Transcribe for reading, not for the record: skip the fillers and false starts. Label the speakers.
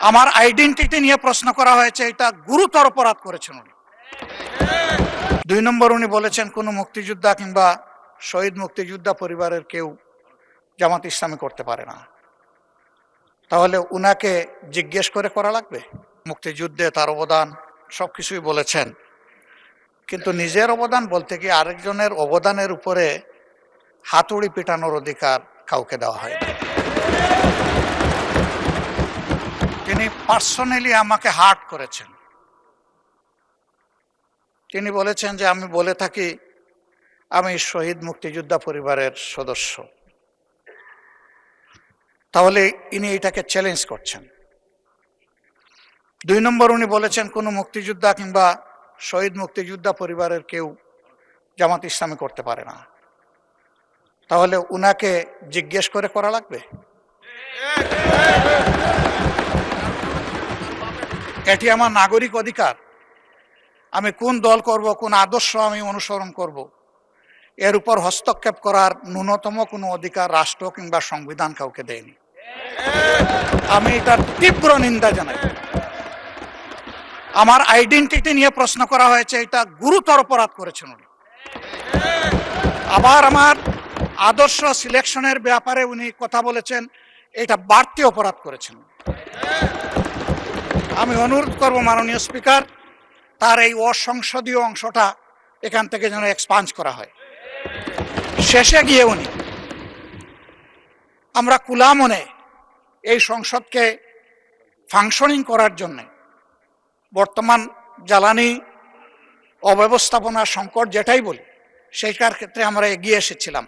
Speaker 1: আমার আইডেন্টিটি নিয়ে প্রশ্ন করা হয়েছে, এটা গুরুতর অপরাধ করেছেন উনি। 2 নম্বর, উনি বলেছেন কোন মুক্তিযোদ্ধা কিংবা শহীদ মুক্তিযোদ্ধা পরিবারের কেউ জামাত ইসলামী করতে পারে না। তাহলে উনাকে জিজ্ঞেস করে করা লাগবে? মুক্তিযুদ্ধে তার অবদান সবকিছুই বলেছেন, কিন্তু নিজের অবদান বলতে গিয়ে আরেকজনের অবদানের উপরে হাতুড়ি পিটানোর অধিকার কাউকে দেওয়া হয় না। তিনি পার্সোনালি আমাকে হার্ট করেছেন। তিনি বলেছেন যে আমি বলে থাকি আমি শহীদ মুক্তিযোদ্ধা পরিবারের সদস্য। তাহলে ইনি এটাকে চ্যালেঞ্জ করছেন। 2 নম্বর, উনি বলেছেন কোন মুক্তিযোদ্ধা কিংবা শহীদ মুক্তিযোদ্ধা পরিবারের কেউ জামাত ইসলামী করতে পারে না। তাহলে উনাকে জিজ্ঞেস করে করা লাগবে? এটি আমার নাগরিক অধিকার। আমি কোন দল করব, কোন আদর্শ আমি অনুসরণ করব, এর উপর হস্তক্ষেপ করার ন্যূনতম কোনো অধিকার রাষ্ট্র কিংবা সংবিধান কাউকে দেয়নি। আমি এটার তীব্র নিন্দা জানাই। আমার আইডেন্টিটি নিয়ে প্রশ্ন করা হয়েছে, এটা গুরুতর অপরাধ করেছেন উনি। আবার আমার আদর্শ সিলেকশনের ব্যাপারে উনি কথা বলেছেন, এটা বাড়তি অপরাধ করেছেন। আমি অনুরোধ করব মাননীয় স্পিকার, তার এই অসংসদীয় অংশটা এখান থেকে যেন এক্সপাঞ্জ করা হয়। শেষে গিয়ে উনি আমরা কুলা মনে এই সংসদকে ফাংশনিং করার জন্য বর্তমান জ্বালানি অব্যবস্থাপনা সংকট যেটাই বলি সেইটার ক্ষেত্রে আমরা এগিয়ে এসেছিলাম।